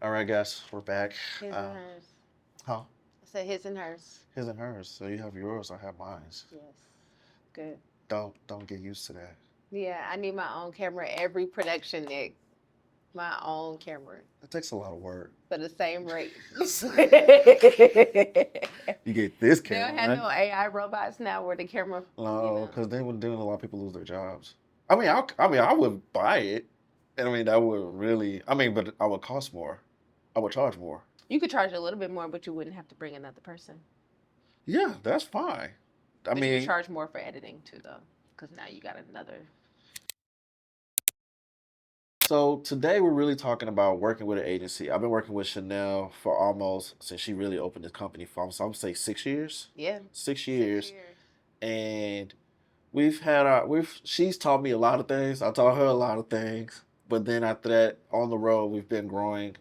All right, guys, we're back. His and hers. Huh? I said his and hers. His and hers. So you have yours, I have mine. Yes. Good. Don't get used to that. Yeah, I need my own camera every production, Nick. My own camera It takes a lot of work. for the same rate. You get this They don't camera, have man. no AI robots now where the camera, No, because then a lot of people lose their jobs. I would buy it, and I mean that would really. I mean, but I would cost more. I would charge more. you could charge a little bit more, but you wouldn't have to bring another person. Yeah, that's fine. I But you could mean, charge more for editing too, though, because now you got another. so today we're really talking about working with an agency. I've been working with Chynell for almost since she really opened this company for, so I'm gonna say 6 years. Yeah. 6 years, 6 years. and she's taught me a lot of things. I taught her a lot of things. But then after that, on the road, we've been growing,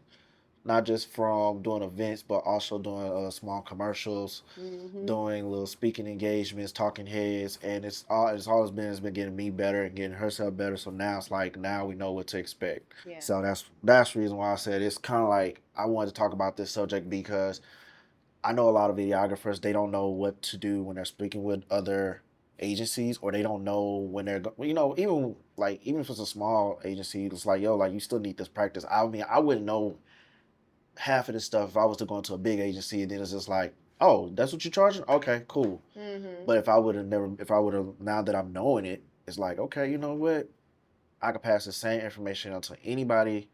not just from doing events, but also doing small commercials, doing little speaking engagements, talking heads, and it's been getting me better and getting herself better. So now it's like now we know what to expect. Yeah. So that's the reason why I said it's kind of like I wanted to talk about this subject because I know a lot of videographers, they don't know what to do when they're speaking with other agencies, or they don't know when even if it's a small agency, it's like, yo, like you still need this practice. I mean, I wouldn't know half of this stuff if I was to go into a big agency, and then it's just like, oh, that's what you're charging? Okay, cool. But if I would have, now that I'm knowing it, it's like, okay, you know what? I could pass the same information on to anybody,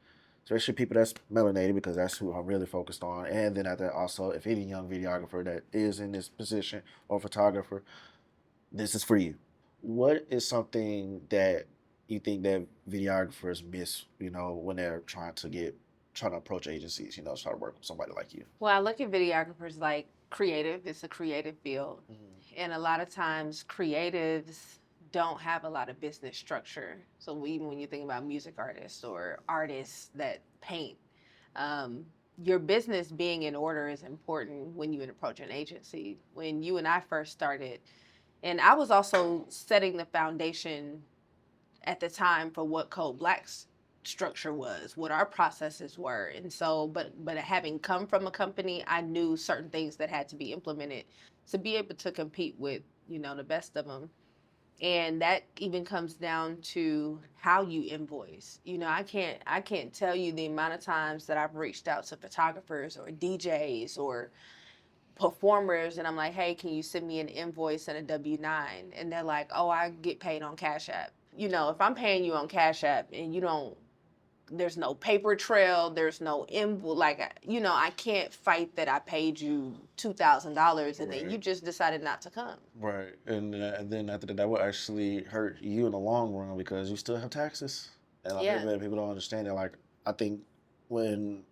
especially people that's melanated, because that's who I'm really focused on. And then at that, also, if any young videographer that is in this position or photographer, this is for you. What is something that you think that videographers miss, when they're trying to approach agencies, try to work with somebody like you? Well, I look at videographers like creative. It's a creative field. Mm-hmm. And a lot of times, creatives don't have a lot of business structure. So even when you think about music artists or artists that paint, um, your business being in order is important when you approach an agency. When you and I first started, and I was also setting the foundation at the time for what Code Black's structure was, what our processes were. And so, but having come from a company, I knew certain things that had to be implemented to be able to compete with, the best of them. And that even comes down to how you invoice. I can't tell you the amount of times that I've reached out to photographers or DJs or performers and I'm like, hey, can you send me an invoice and a W-9? And they're like, oh, I get paid on Cash App. If I'm paying you on Cash App and there's no paper trail, there's no invoice, like, I can't fight that I paid you $2,000 and then you just decided not to come. Right, and then after that will actually hurt you in the long run because you still have taxes. And people don't understand that. Like, I think when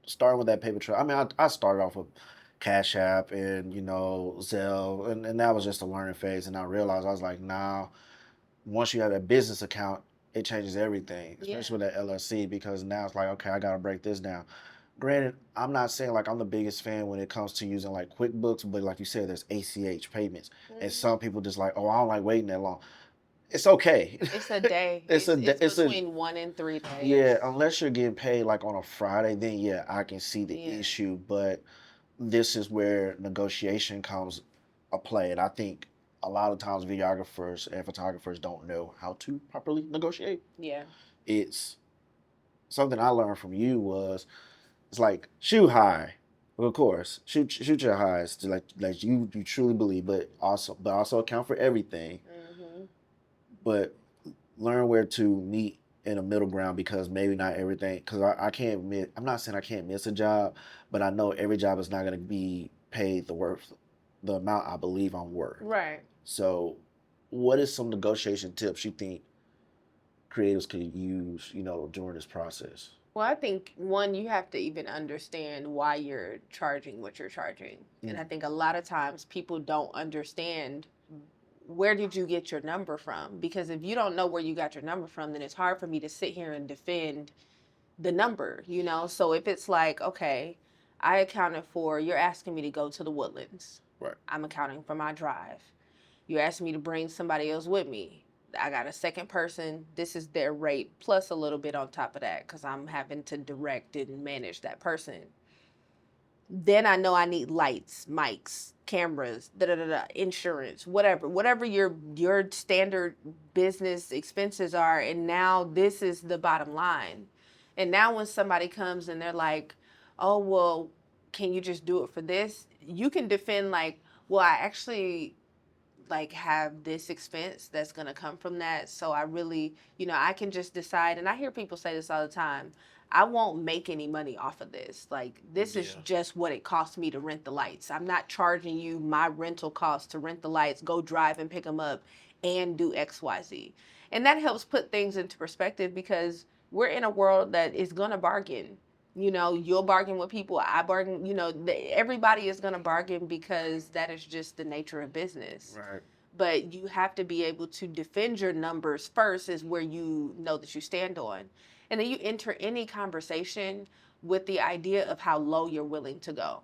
starting with that paper trail, I mean, I started off with Cash App and Zelle, and that was just a learning phase. And I realized I was like, now once you have a business account, it changes everything, especially with that LLC, because now it's like, okay, I gotta break this down. Granted, I'm not saying like I'm the biggest fan when it comes to using like QuickBooks, but like you said, there's ACH payments, and some people just like, oh, I don't like waiting that long. It's okay. It's a day. It's between 1 and 3 days. Yeah, unless you're getting paid like on a Friday, then yeah, I can see the issue. But this is where negotiation comes a play, and I think a lot of times videographers and photographers don't know how to properly negotiate. Yeah. It's something I learned from you was it's like shoot high. Well, of course, shoot your highs to like you truly believe, but also account for everything. But learn where to meet in a middle ground, because maybe not everything. Because I can't admit, I'm not saying I can't miss a job, but I know every job is not going to be paid the amount I believe I'm worth. Right. So, what is some negotiation tips you think creatives could use, during this process? Well, I think one, you have to even understand why you're charging what you're charging. And I think a lot of times people don't understand where did you get your number from? Because if you don't know where you got your number from, then it's hard for me to sit here and defend the number. So if it's like, okay, you're asking me to go to the Woodlands. Right. I'm accounting for my drive. You're asking me to bring somebody else with me. I got a second person. This is their rate plus a little bit on top of that because I'm having to direct and manage that person. Then I know I need lights, mics, cameras, da da da da, insurance, whatever your standard business expenses are, and now this is the bottom line. And now when somebody comes and they're like, "Oh, well, can you just do it for this?" You can defend like, "Well, I actually like have this expense that's going to come from that. So I really, I can just decide." And I hear people say this all the time. I won't make any money off of this. Like, this is Yeah. just what it costs me to rent the lights. I'm not charging you my rental costs to rent the lights, go drive and pick them up, and do XYZ. And that helps put things into perspective because we're in a world that is going to bargain. You'll bargain with people. I bargain. Everybody is going to bargain because that is just the nature of business. Right. But you have to be able to defend your numbers first, is where you know that you stand on. And then you enter any conversation with the idea of how low you're willing to go.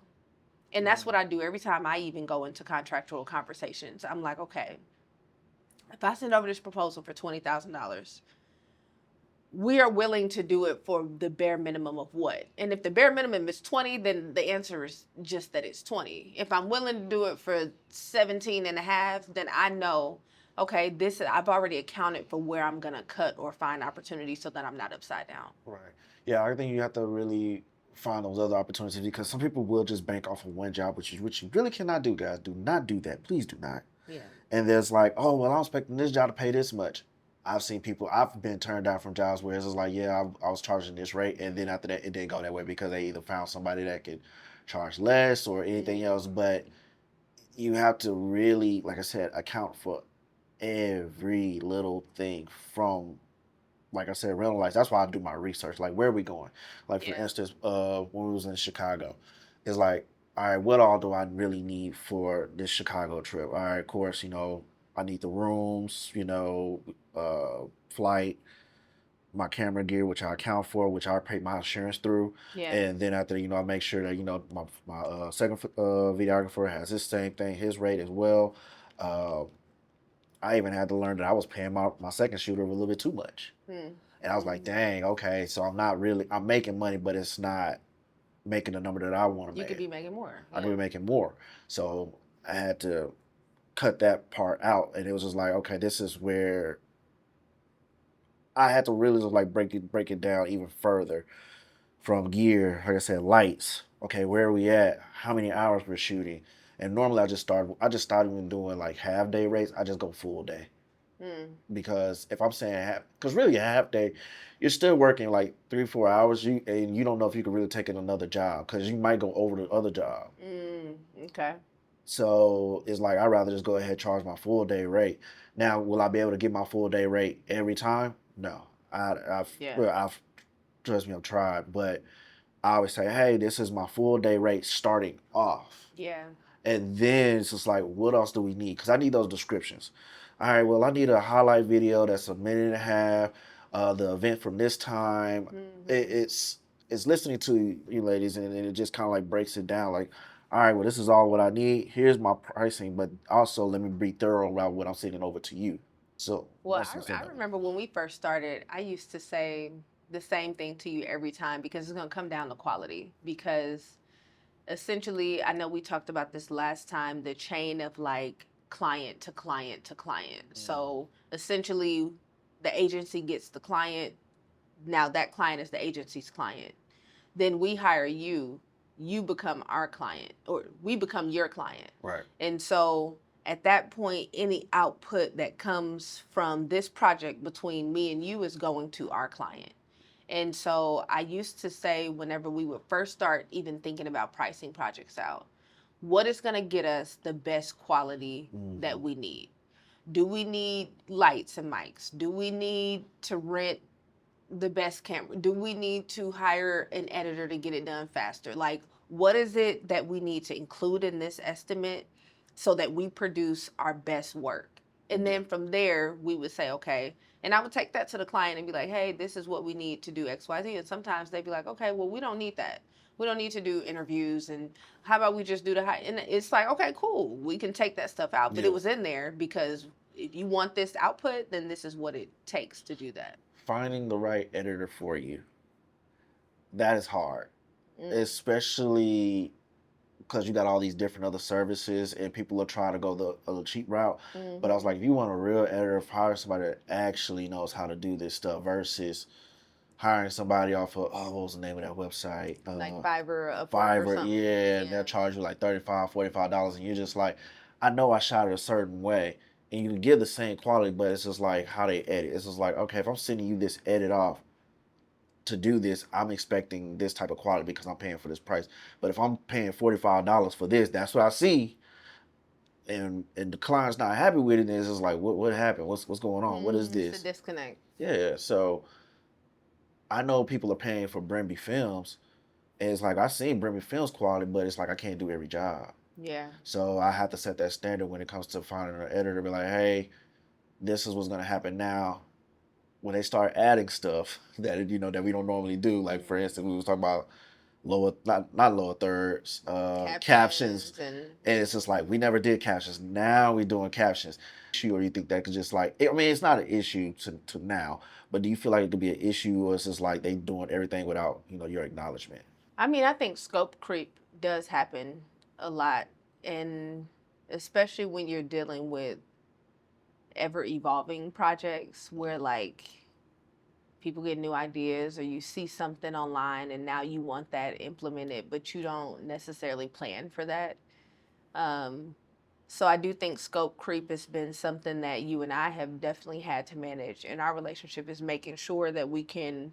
And that's what I do every time I even go into contractual conversations. I'm like, okay, if I send over this proposal for $20,000, we are willing to do it for the bare minimum of what? And if the bare minimum is 20, then the answer is just that it's 20. If I'm willing to do it for 17 and a half, then I know, okay, this I've already accounted for where I'm going to cut or find opportunities so that I'm not upside down. Right. Yeah, I think you have to really find those other opportunities because some people will just bank off of one job, which you really cannot do, guys. Do not do that. Please do not. Yeah. And there's like, oh well, I'm expecting this job to pay this much. I've been turned down from jobs where it's just like, yeah, I was charging this rate, and then after that, it didn't go that way because they either found somebody that could charge less or anything else. But you have to really, like I said, account for every little thing from, like I said, rental lights. That's why I do my research. Like, where are we going? Like, for instance, when we was in Chicago, it's like, all right, what all do I really need for this Chicago trip? All right, of course, I need the rooms, flight, my camera gear, which I account for, which I pay my insurance through. Yeah. And then after, I make sure that, my second videographer has this same thing, his rate as well. Uh, I even had to learn that I was paying my second shooter a little bit too much. And I was like, dang, okay, so I'm making money, but it's not making the number that I want to You make. could be making more. I could be making more. So I had to cut that part out. And it was just like, okay, this is where I had to really just like break it down even further from gear, like I said, lights. Okay, where are we at? How many hours we're shooting? And normally I just started even doing like half day rates. I just go full day. Because if I'm saying half, because really a half day, you're still working like 3-4 hours. And you don't know if you can really take in another job because you might go over the other job. Okay. So it's like I'd rather just go ahead and charge my full day rate. Now, will I be able to get my full day rate every time? No. I've trust me, I've tried, but I always say, hey, this is my full day rate starting off. Yeah. And then it's just like, what else do we need? Because I need those descriptions. All right, well, I need a highlight video that's a minute and a half. The event from this time. It's listening to you ladies, and it just kind of like breaks it down. Like, all right, well, this is all what I need. Here's my pricing, but also let me be thorough about what I'm sending over to you. So, well, I remember when we first started, I used to say the same thing to you every time because it's going to come down to quality. Because essentially, I know we talked about this last time, the chain of like client to client to client. So essentially, the agency gets the client. Now that client is the agency's client. Then we hire you. You become our client, or we become your client. Right. And so at that point, any output that comes from this project between me and you is going to our client. And so I used to say, whenever we would first start even thinking about pricing projects out, what is going to get us the best quality that we need? Do we need lights and mics? Do we need to rent the best camera? Do we need to hire an editor to get it done faster? Like, what is it that we need to include in this estimate so that we produce our best work? And then from there, we would say, okay. And I would take that to the client and be like, hey, this is what we need to do XYZ. And sometimes they'd be like, okay, well, we don't need that. We don't need to do interviews. And how about we just do the high? And it's like, okay, cool. We can take that stuff out. But it was in there because if you want this output, then this is what it takes to do that. Finding the right editor for you, that is hard, especially because you got all these different other services and people are trying to go the cheap route. But I was like, if you want a real editor, hire somebody that actually knows how to do this stuff versus hiring somebody off of, oh, what was the name of that website? Like Fiverr, Upwork, or Fiverr, something. yeah, and they'll charge you like $35, $45, and you're just like, I know I shot it a certain way, and you can give the same quality, but it's just like how they edit. It's just like, okay, if I'm sending you this edit off to do this, I'm expecting this type of quality because I'm paying for this price. But if I'm paying $45 for this, that's what I see, and the client's not happy with it, then it's just like, what happened? What's going on? What is It's this? a disconnect. Yeah, so I know people are paying for Brimby Films, and it's like I seen Brimby Films quality, but it's like I can't do every job. Yeah. So I have to set that standard when it comes to finding an editor. Be like, hey, this is what's gonna happen now. When they start adding stuff that that we don't normally do, like for instance, we was talking about lower not lower thirds, captions, and it's just like we never did captions. Now we doing captions. Or you think that could just like I mean it's not an issue to now, but do you feel like it could be an issue, or it's just like they doing everything without your acknowledgement? I mean, I think scope creep does happen a lot, and especially when you're dealing with ever evolving projects where like people get new ideas or you see something online and now you want that implemented, but you don't necessarily plan for that. So I do think scope creep has been something that you and I have definitely had to manage in our relationship, is making sure that we can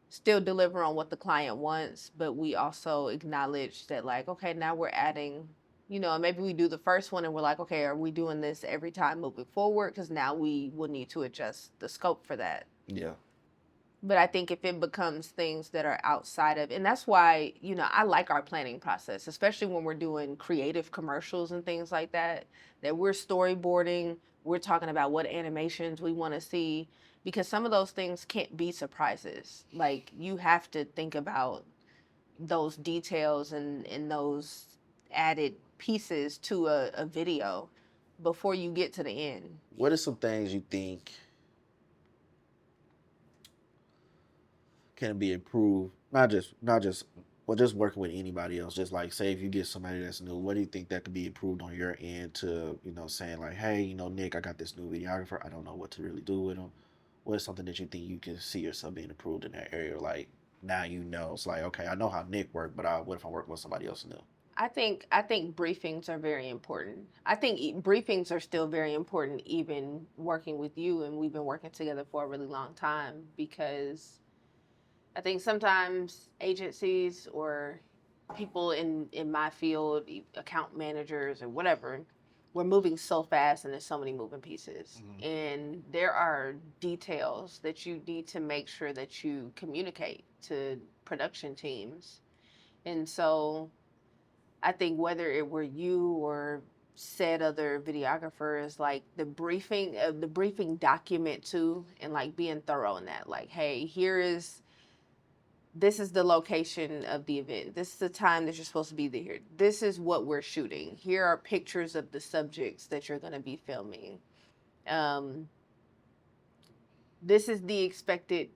still deliver on what the client wants, but we also acknowledge that like, okay, now we're adding, maybe we do the first one and we're like, okay, are we doing this every time moving forward? Because now we will need to adjust the scope for that. Yeah. But I think if it becomes things that are outside of, and that's why, I like our planning process, especially when we're doing creative commercials and things like that, that we're storyboarding, we're talking about what animations we want to see, because some of those things can't be surprises. Like you have to think about those details and those added pieces to a video before you get to the end. What are some things you think can be improved? Not just well, just working with anybody else. Just like say if you get somebody that's new, what do you think that could be improved on your end to saying like, hey, Nick, I got this new videographer. I don't know what to really do with him. What is something that you think you can see yourself being improved in that area? Like now it's like okay, I know how Nick worked, but what if I'm working with somebody else new? I think briefings are very important. I think briefings are still very important, even working with you, and we've been working together for a really long time, because I think sometimes agencies or people in my field, account managers or whatever, we're moving so fast and there's so many moving pieces. And there are details that you need to make sure that you communicate to production teams. And so I think whether it were you or said other videographers, like the briefing document too, and like being thorough in that, like, hey, this is the location of the event. This is the time that you're supposed to be there. This is what we're shooting. Here are pictures of the subjects that you're going to be filming. This is the expected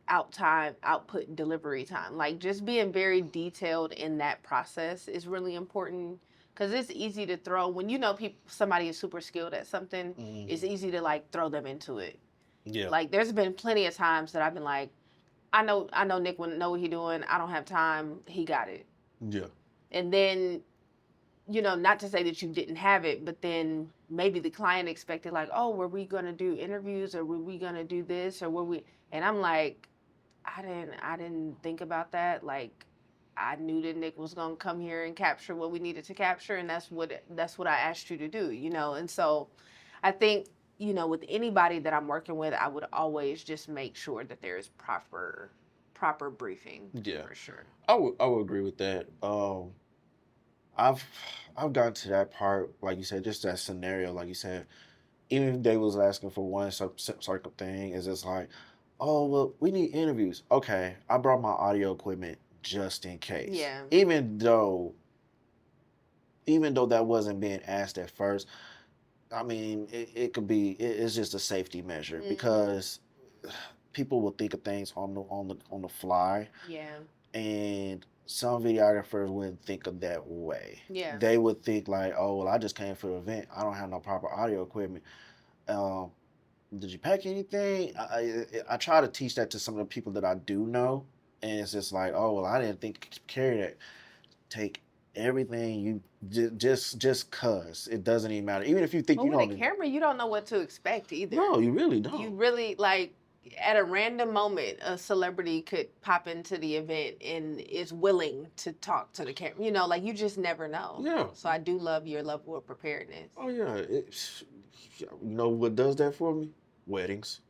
output, delivery time. Like just being very detailed in that process is really important, because it's easy to throw when somebody is super skilled at something. It's easy to like throw them into it. Yeah. Like there's been plenty of times that I've been like, I know Nick will know what he's doing. I don't have time. He got it. Yeah. And then, not to say that you didn't have it, but then maybe the client expected like, oh, were we gonna do interviews, or were we gonna do this, or were we? And I'm like, I didn't think about that. Like, I knew that Nick was gonna come here and capture what we needed to capture, and that's what I asked you to do. And so, I think with anybody that I'm working with, I would always just make sure that there is proper briefing. Yeah. For sure. I would agree with that. I've I've gotten to that part, like you said, just that scenario, like you said. Even if they was asking for one sort of thing, is just like, oh well, we need interviews. Okay, I brought my audio equipment just in case. Yeah. Even though that wasn't being asked at first, I mean, it could be. It's just a safety measure Hmm. because people will think of things on the fly, Yeah. and some videographers wouldn't think of that way. Yeah. They would think like, "Oh, well, I just came for the event. I don't have no proper audio equipment. Um, did you pack anything?" I try to teach that to some of the people that I do know, and it's just like, "Oh, well, I didn't think you could carry that. Take everything you just cause it doesn't even matter. Even if you think But you with a don't need camera, you don't know what to expect either. no, you really You don't. really like at a random moment, a celebrity could pop into the event and is willing to talk to the camera. You know, like you just never know. Yeah. So I do love your level of preparedness. Oh yeah. You know what does that for me? Weddings.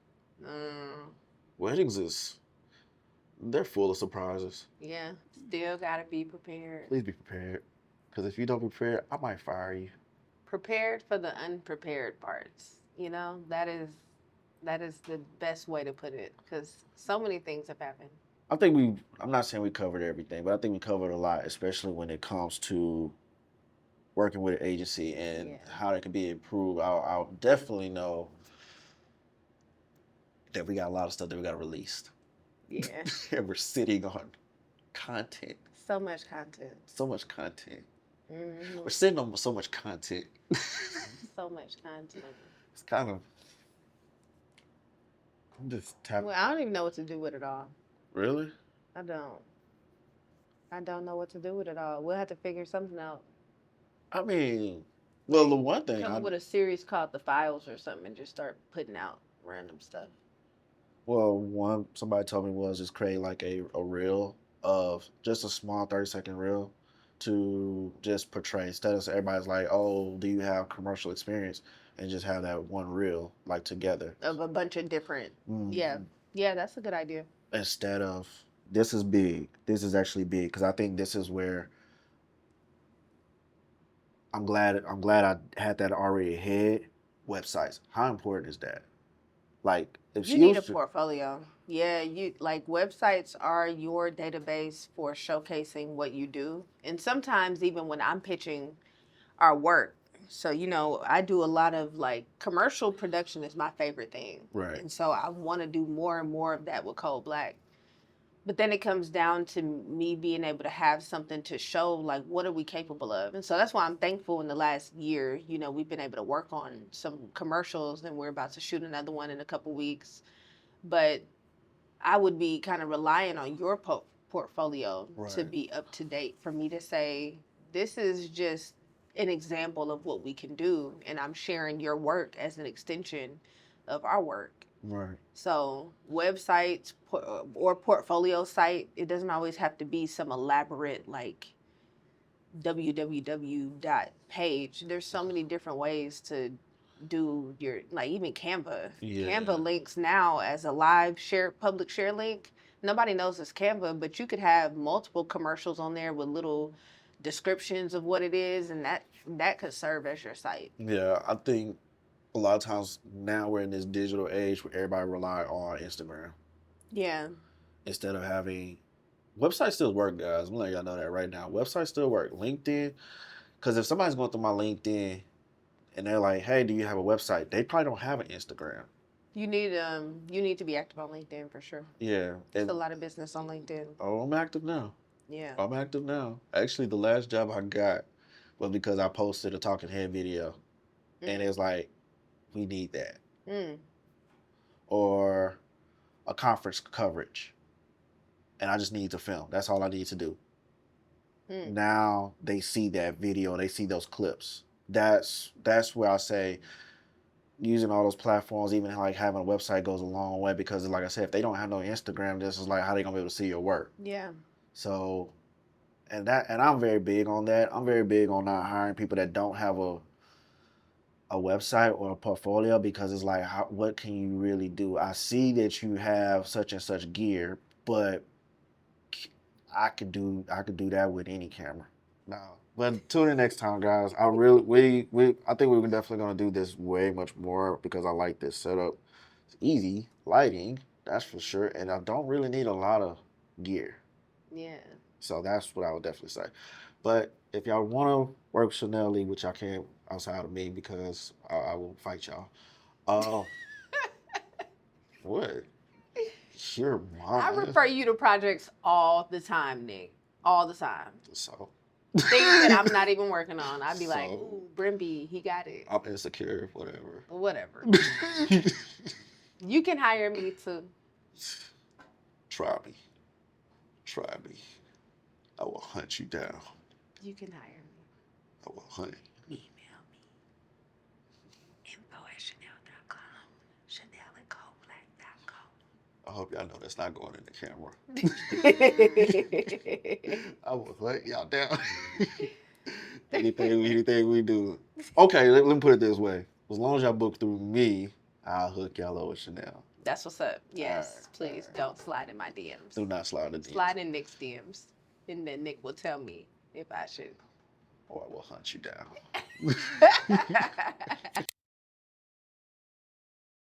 Mm, Weddings is they're full of surprises. yeah, still gotta be prepared. Please be prepared. Because if you don't prepare, I might fire you. Prepared for the unprepared parts. You know, that is the best way to put it because so many things have happened. I'm not saying we covered everything, but I think we covered a lot, especially when it comes to working with an agency and Yeah. how that can be improved. I'll definitely know that we got a lot of stuff that we got released. Yeah. And we're sitting on content, So much content. so much content. Hmm. We're sitting on so much content. So much content. It's kind of, I'm just tapping. Well, I don't even know what to do with it all. Really? I don't. I don't know what to do with it all. We'll have to figure something out. I mean, well, the Like one thing come I, up with a series called The Files or something and just start putting out random stuff. well, one somebody told me was just create like a reel of just a small 30-second reel to just portray instead of everybody's like, oh, do you have commercial experience? And just have that one reel like together. Of a bunch of different. Yeah. Mhm. Yeah, that's a good idea. Instead of this is big, this is actually big because I think this is where I'm glad I had that already ahead. Websites, how important is that? Like if You she need a was to, portfolio. Yeah, you like websites are your database for showcasing what you do. And sometimes even when I'm pitching our work. So, I do a lot of like commercial production is my favorite thing. right, And so I want to do more and more of that with Cold Black. But then it comes down to me being able to have something to show like what are we capable of. And so that's why I'm thankful in the last year, we've been able to work on some commercials and we're about to shoot another one in a couple weeks. But I would be kind of relying on your portfolio to right, be up to date for me to say, this is just an example of what we can do. And I'm sharing your work as an extension of our work. right. So, websites or portfolio site, it doesn't always have to be some elaborate like www dot page. There's so many different ways to do your like even Canva. Yeah, Canva links now as a live share public share link. Nobody knows it's Canva, but you could have multiple commercials on there with little descriptions of what it is, and that could serve as your site. yeah. I think a lot of times now we're in this digital age where everybody rely on Instagram Yeah. instead of having websites still work, guys. I'm letting y'all know that right now. Websites still work. LinkedIn, because if somebody's going through my LinkedIn and they're like, "Hey, do you have a website?" They probably don't have an Instagram. You need to be active on LinkedIn for sure. Yeah, There's a and lot of business on LinkedIn. oh, I'm active now. Yeah. I'm active now. Actually, the last job I got was because I posted a talking head video, and Mm. it's like, we need that, Mm. or a conference coverage, and I just need to film. That's all I need to do. Mm. Now they see that video, they see those clips. That's where I say using all those platforms, even like having a website goes a long way because, like I said, if they don't have no Instagram, this is like how they gonna be able to see your work. Yeah. So, and I'm very big on that. I'm very big on not hiring people that don't have a website or a portfolio because it's like, what can you really do? I see that you have such and such gear, but I could do that with any camera. No. But tune in next time, guys. I really we I think we're definitely gonna do this way much more because I like this setup. It's easy lighting, that's for sure, and I don't really need a lot of gear. Yeah. So that's what I would definitely say. But if y'all want to work with Chynell, which I can't outside of me because I will fight y'all. Uh, what? Your I mama? refer you to projects all the time, Nick. All the time. So. Things that I'm not even working on. I'd be like, So, ooh, Brimby, he got it. I'm insecure, whatever. Whatever. You can hire me to. Try me. Try me. I will hunt you down. You can hire me. I will hunt. Email me. info@chynell.com. ChynellandCoBlack.com. I hope y'all know that's not going in the camera. I will hunt y'all down. anything we do. Okay, let me put it this way. As long as y'all book through me, I'll hook y'all up with Chynell. That's what's up. Yes, All please don't slide in my DMs. Do not slide in the DMs. Slide in Nick's DMs. And then Nick will tell me if I should. Or I will hunt you down.